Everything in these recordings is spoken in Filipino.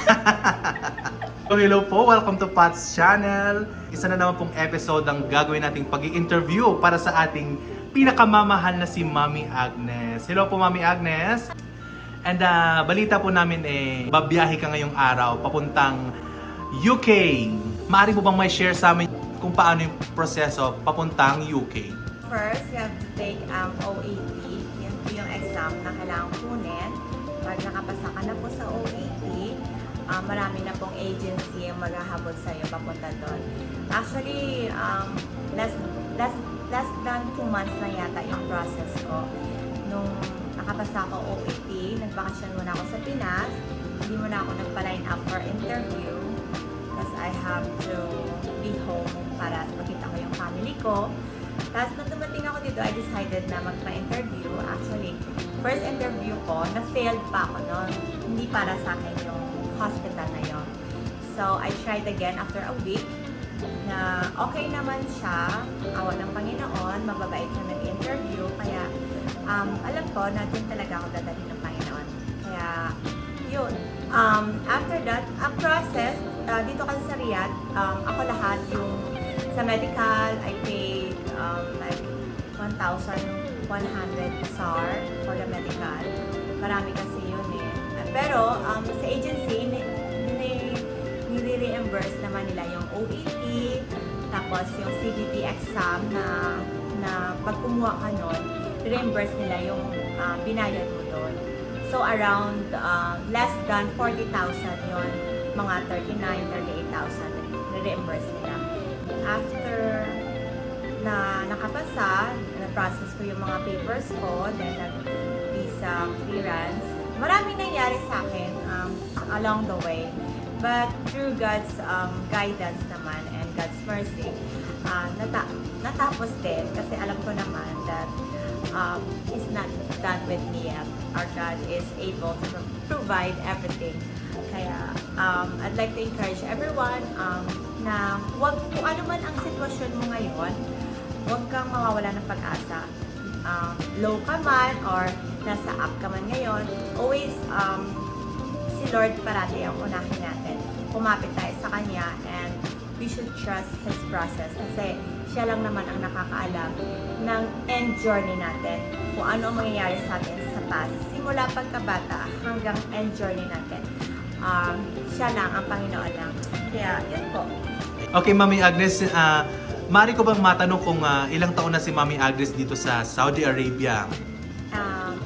So hello po, welcome to Pat's Channel. Isa na naman pong episode ang gagawin nating pag-i-interview para sa ating pinakamamahal na si Mami Agnes. Hello po Mami Agnes. And balita po namin babiyahe ka ngayong araw papuntang UK. Maaari mo bang may share sa amin kung paano yung proseso papuntang UK? First, you have to take OAT. Yan po yung exam na kailangan kunin. Pag nakapasa ka na po sa OAT, marami na pong agency yung maghahabol sa iyo papunta doon. Actually, less than 2 months na yata yung process ko. Nung nakapasa ako OAT, nagbakasyon muna ako sa Pinas. Hindi muna ako nagpa-line up for interview because I have to be home para makita ko yung family ko. Tapos nung dumating ako dito, I decided na magpa-interview. Actually, first interview ko, na-failed pa ako noon. Hindi para sa akin yung hospital na yon. So, I tried again after a week na okay naman siya. Awa ng Panginoon, mababait na nag-interview. Kaya, alam ko na din talaga ako dadalhin ng Panginoon. Kaya, yun. After that, ang process, dito kasi sa Riyadh, ako lahat yung sa medical, I paid like 1,100 SAR for the medical. Marami kasi yun eh. Pero sa agency, nire-reimburse naman nila yung OET, tapos yung CBT exam na pag kumuha ka nun, reimburse nila yung binayad mo doon. So around less than 40,000 yon, mga 39,000, 38,000 reimburse nila. After na nakapasa, na-process ko yung mga papers ko, then nag-visa clearance. Maraming nangyari sa akin along the way. But through God's guidance naman and God's mercy, natapos din. Kasi alam ko naman that He's not done with me yet. Our God is able to provide everything. Kaya I'd like to encourage everyone na kung ano man ang sitwasyon mo ngayon, huwag kang mawawala ng pag-asa. Low ka man or nasa up ka man ngayon, always si Lord parati ang unahin natin. Kumapit tayo sa Kanya and we should trust His process kasi siya lang naman ang nakakaalam ng end journey natin. Kung ano ang mangyayari sa atin sa past. Simula pagkabata hanggang end journey natin. Siya lang, ang Panginoon lang. Kaya, yun po. Okay, Mami Agnes, maaari ko bang matanong kung ilang taon na si Mami Agnes dito sa Saudi Arabia?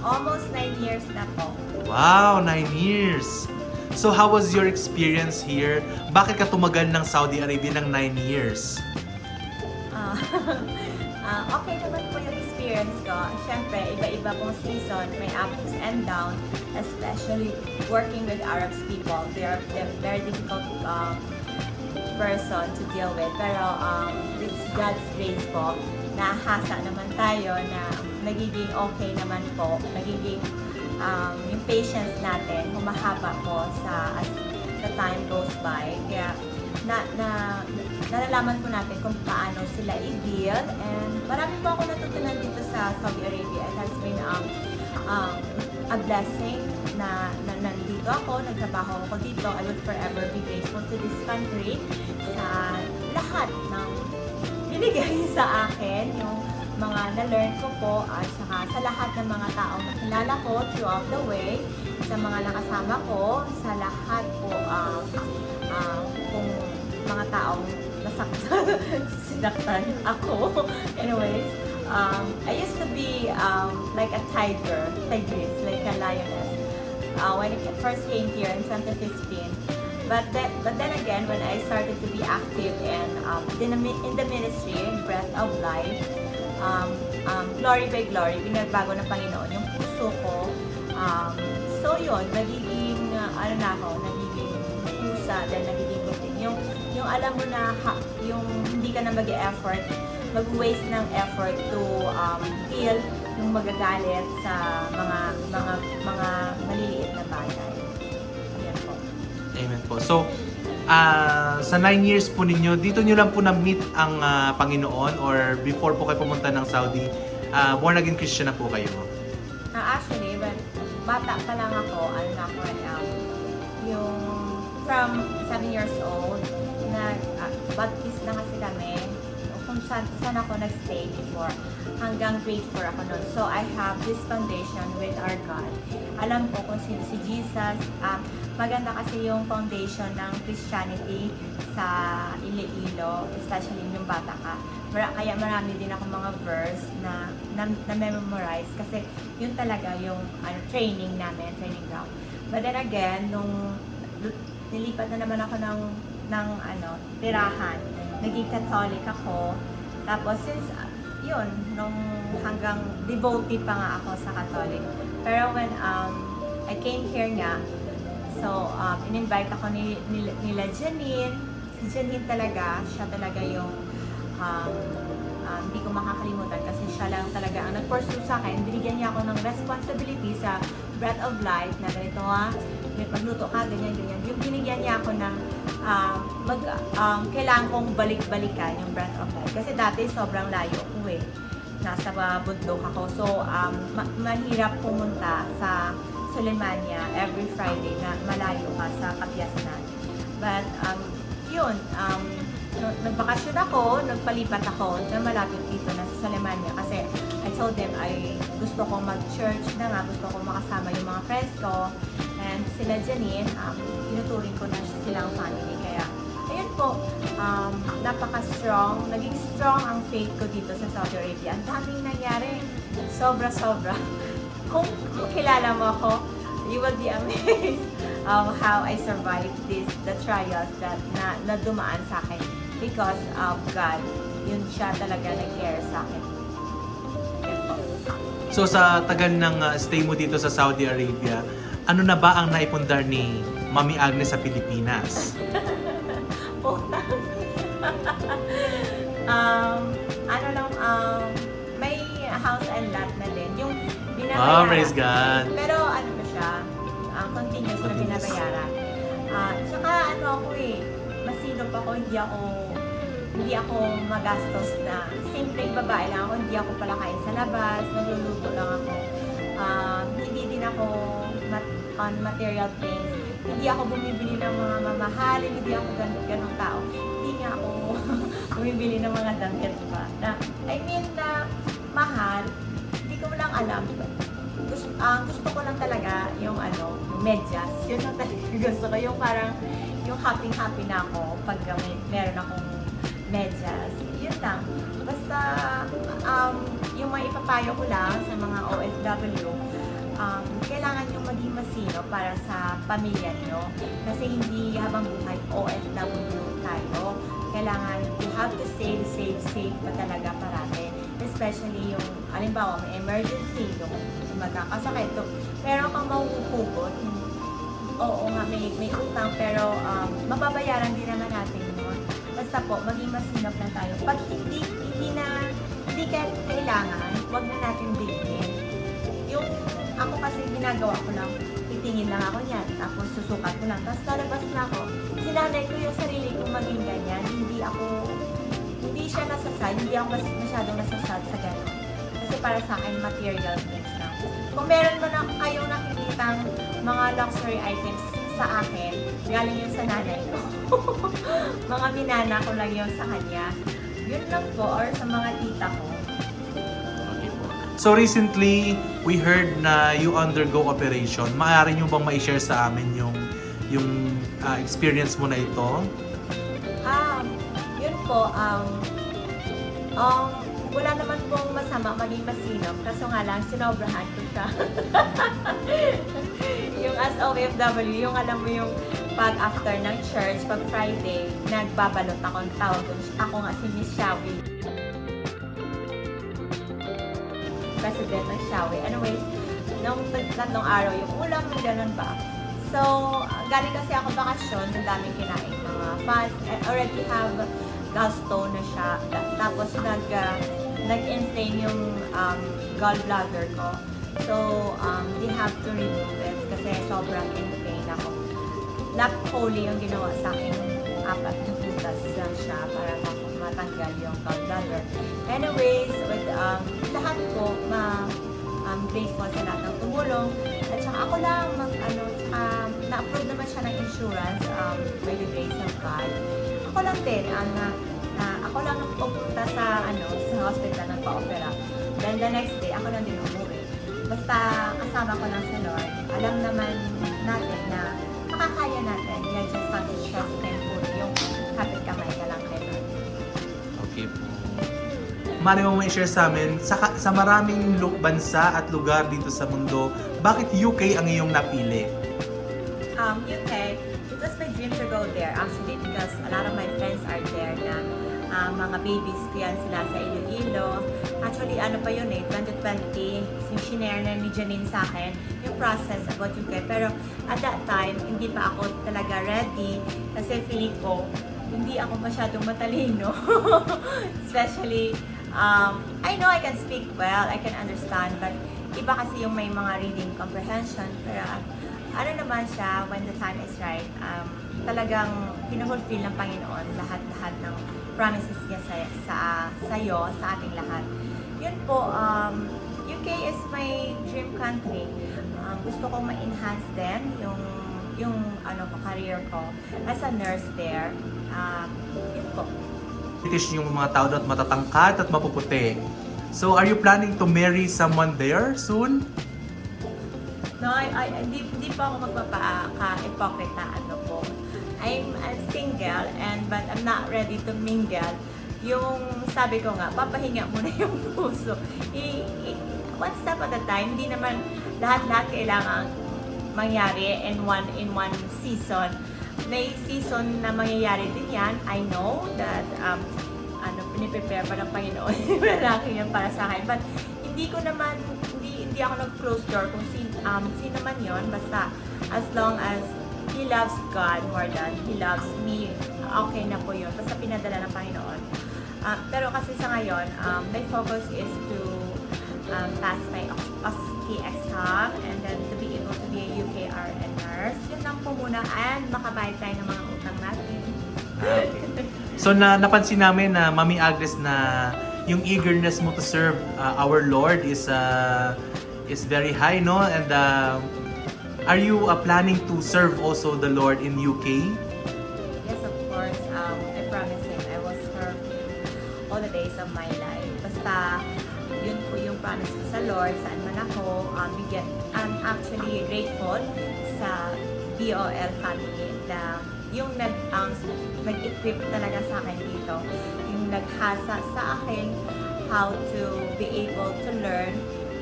Almost 9 years na po. Wow, 9 years! So how was your experience here? Bakit ka tumagal ng Saudi Arabia ng 9 years? Okay naman po yung experience ko. Siyempre, iba-iba pong season, may ups and downs, especially working with Arab people. They're very difficult person to deal with. Pero with God's grace po, nahasa naman tayo na nagiging okay naman po. Nagiging yung patience natin, humahaba po as the time goes by. Kaya nalalaman po natin kung paano sila i-deal, and marami po ako natutunan dito sa Saudi Arabia. It has been a blessing na nandito ako, nagtrabaho ako dito. I will forever be grateful to this country sa lahat ng binigay sa akin, yung mga na-learn ko po, at saka sa lahat ng mga taong nakilala ko throughout the way, sa mga nakasama ko, sa lahat po kung mga taong sinaktan ako. Anyways, I used to be like a tigress, like a lioness. When I first came here in 2015. But then again, when I started to be active in the ministry, Breath of Life, glory by glory, binagbago ng Panginoon yung puso ko. So yun, nagiging nagiging pusa, then nagiging routine. Yung alam mo na yung hindi ka na mag-effort, mag-waste ng effort to heal yung magagalit sa mga maliliit na bagay. Ayan po. Amen po. So, sa 9 years po ninyo, dito nyo lang po na-meet ang Panginoon or before po kayo pumunta ng Saudi, born again Christian na po kayo? Actually, when bata pa lang ako, yung from 7 years old, baptist na kasi kami, kung saan ako nag-stay before, hanggang grade 4 ako nun. So, I have this foundation with our God. Alam ko kung sino si Jesus. Maganda kasi yung foundation ng Christianity sa Iloilo, especially yung bata ka. Kaya marami din ako mga verse na memorize kasi yun talaga yung training namin, training ground. But then again, nung nilipat na naman ako ng tirahan, naging Catholic ako. Tapos since yun, nung hanggang devotee pa nga ako sa Catholic. Pero when I came here nga, so in-invite ako nila Janine. Si Janine talaga, siya talaga yung hindi ko makakalimutan kasi siya lang talaga ang nag-pursue sa akin. Binigyan niya ako ng responsibility sa Breath of Life na ganito magluto ka, ganyan. Yung binigyan niya ako ng kailangan kong balik-balikan yung Breath of Life. Kasi dati sobrang layo ko eh. Nasa bundok ako. So, mahirap pumunta sa Sulemania every Friday na malayo ka sa Kapiasnan. But, yun, nagbakasyon ako, nagpalipat ako na malapit dito na sa Sulemania kasi I told them gusto kong mag-church na nga, gusto kong makasama yung mga friends ko and sila Janine, tinuturing ko na silang family kaya ayun po, napaka-strong, naging strong ang faith ko dito sa Saudi Arabia. Ang daming nangyari, sobra-sobra. Kung kilala mo ako, you will be amazed how I survived the trials na dumaan sa akin because of God. Yun siya talaga nag-care sa akin. So sa tagal ng stay mo dito sa Saudi Arabia, ano na ba ang naipundar ni Mami Agnes sa Pilipinas? May house and lot na din. Yung binabayaran. Praise God. Pero ano ba siya? Continuous na binabayaran. Tsaka ako masinop ako, hindi ako magastos na simpleng babae lang ako, hindi ako palakain sa labas, nagluluto lang ako. Hindi din ako on material things. Hindi ako bumibili ng mga mamahalin, hindi ako ganong tao. Hindi nga ako bumibili ng mga damit pa. Na mahal, hindi ko lang alam. Gusto ko lang talaga yung medyas. Yun lang talaga gusto ko. Yung parang, yung happy na ako pag meron akong medyas. Yun lang. Basta, yung may ipapayo ko lang sa mga OFW, kailangan yung maging masino para sa pamilya nyo. Kasi hindi habang buhay OFW tayo. Kailangan, you have to save pa talaga parate. Especially yung, alimbawa, may emergency, yung magkakasakit. Meron kang mahuhugot. Oo nga, may utang, pero mababayaran din naman natin yun. Basta po, maging masinop lang tayo. Pag hindi kailangan, wag na natin bilhin. Yung ako kasi ginagawa ko lang, titingin lang ako niyan, tapos susukat ko lang, tapos lalabas na ako. Sinanay ko yung sarili kong maging ganyan, hindi siya nasasad, hindi ako masyadong nasasad sa gano'n. Kasi para sa akin, material things lang. Kung meron mo na kayong nakikitang mga luxury items sa akin, galing yun sa nanay ko. Mga binana ko lang yun sa kanya. Yun lang po, or sa mga tita ko. So recently, we heard na you undergo operation. Maaari nyo bang ma-share sa amin yung experience mo na ito? Yun po, wala naman pong masama maging masinop. Kaso nga lang, sinobrahan ko siya. Yung as OFW, yung alam mo yung pag after ng church, pag Friday, nagbabalot ako ng tawag ko. Ako nga si Miss Shawi. President ng Shawi. Anyways, nung tatlong araw, yung ulam ng ganun ba. So, galing kasi ako bakasyon, yung daming kinain mga fast. I already have gallstone na siya. Tapos nag-inflame yung gallbladder ko. So, they have to remove it kasi sobrang in pain ako. Lap Holy yung ginawa sa akin. 4 na butas lang siya para matanggal yung gallbladder. Anyways, with lahat po, grateful sa lahat ng tumulong. At saka ako lang, na-approve naman siya ng insurance. lang din, ako lang pupunta sa hospital nagpa-opera. Then the next day, ako lang din umuwi. Basta kasama ko lang sa Lord, alam naman natin na makakaya natin. You just have to trust and put yung kapit kamay ka lang kay Lord. Okay po. Mari mo i-share sa amin, sa maraming bansa at lugar dito sa mundo, bakit UK ang iyong napili? UK, it was my dream to go there actually because a lot of my friends are there na mga babies ko yan sila sa Iloilo. Actually, ano pa yun 2020, yung shinare na ni Janine sa akin, yung process about UK. Pero at that time, hindi pa ako talaga ready kasi feeling ko, hindi ako masyadong matalino. Especially, I know I can speak well, I can understand, but iba kasi yung may mga reading comprehension. Pero ano naman siya, when the time is right, talagang pinufulfill ng Panginoon lahat-lahat ng promises niya sa'yo, sa ating lahat. Yun po, UK is my dream country. Gusto kong ma-enhance din yung career ko as a nurse there. Yun po. British yung mga tao at matatangkad at mapuputi. So, are you planning to marry someone there soon? No, hindi pa ako magpapaka-hypocrite na po. I'm single but I'm not ready to mingle. Yung sabi ko nga, papahinga muna yung puso. One step at a time, hindi naman lahat-lahat kailangan mangyari in one season. May season na mangyayari din yan. I know that piniprepare pa ng Panginoon yung lalaki yan para sa akin. But hindi ako nag-close door kung sino man yon. Basta as long as he loves God more than he loves me, okay na po yun. Basta pinadala ng Panginoon. Pero kasi sa ngayon, my focus is to pass my OSCE exam and then to be able to be a UKRN nurse. Yun lang po muna and makabayad tayo ng mga utang natin. So, napansin namin na Mami Agnes na yung eagerness mo to serve our Lord is very high, no? And are you planning to serve also the Lord in UK? Yes, of course. I promise him I will serve him all the days of my life. Basta, yun po yung promise ko sa Lord, saan man ako. I'm actually grateful sa BOL family na yung nag-equip talaga sa akin dito. Yung naghasa sa akin how to be able to learn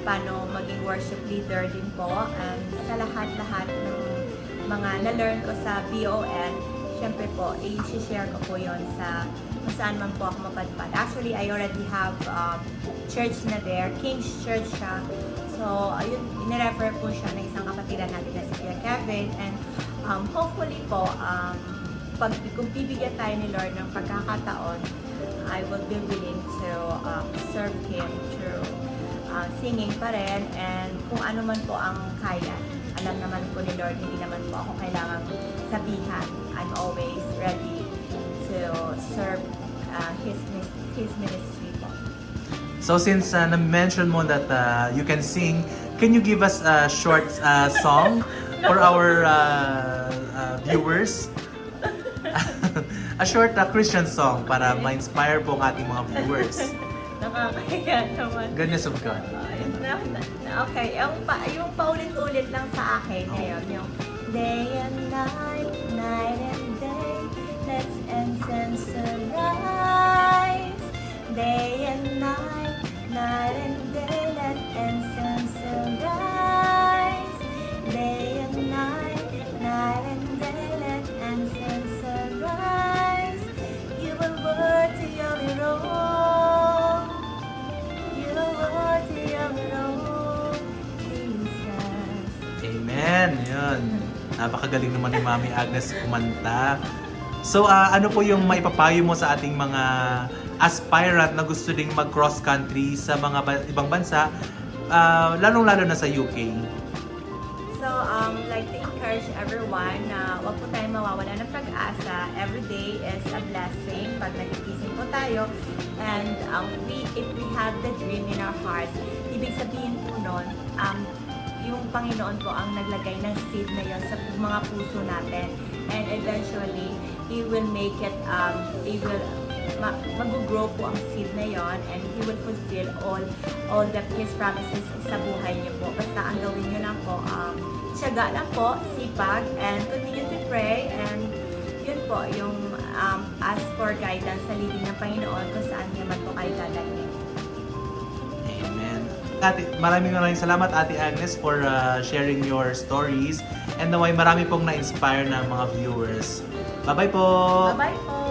paano maging worship leader din po. And sa lahat-lahat ng mga na-learn ko sa BOL, syempre po, i-share ko po yon sa kung saan man po ako mapadpad. Actually, I already have church na there, King's Church siya. So, ayun, inirefer po siya ng isang kapatiran natin na si Kuya Kevin. And hopefully po, kung bibigyan tayo ni Lord ng pagkakataon, I will be willing to serve Him through singing pa rin, and kung ano man po ang kaya. Alam naman po ni Lord, hindi naman po ako kailangang sabihan. I'm always ready to serve His ministry po. So, since na-mention mo that you can sing, can you give us a short song for our viewers? A short Christian song para ma-inspire po ang ating mga viewers. Nakakaya naman. Goodness of God. Okay, yung paulit-ulit lang sa akin ngayon, yung day and night, night and day, let's incense arise. Day and night, night and day, let incense arise. Day and night, night and day, let incense arise. You are worthy of it all. You are worthy of it all, Jesus. Amen. Yun. Napakagaling naman ni Mami Agnes kumanta. So, ano po yung maipapayo mo sa ating mga aspirant na gusto ding mag-cross country sa mga ibang bansa, lalong-lalo na sa UK? So, like to encourage everyone na wag po tayong mawawala ng pag-asa. Every day is a blessing pag nagigising po tayo. And if we have the dream in our hearts, ibig sabihin po nun, yung Panginoon po ang naglagay ng seed na yon sa mga puso natin. And eventually, He will make it, mag-grow po ang seed na yon, and He will fulfill all His promises sa buhay niyo po. Basta ang gawin niyo lang po, tiyaga lang po, sipag, and continue to pray, and yun po, yung ask for guidance sa leading ng Panginoon kung saan niya man po kayo dadalhin. Amen. Maraming salamat Ate Agnes for sharing your stories, and naway marami pong na-inspire ng mga viewers. Bye-bye po! Bye-bye po!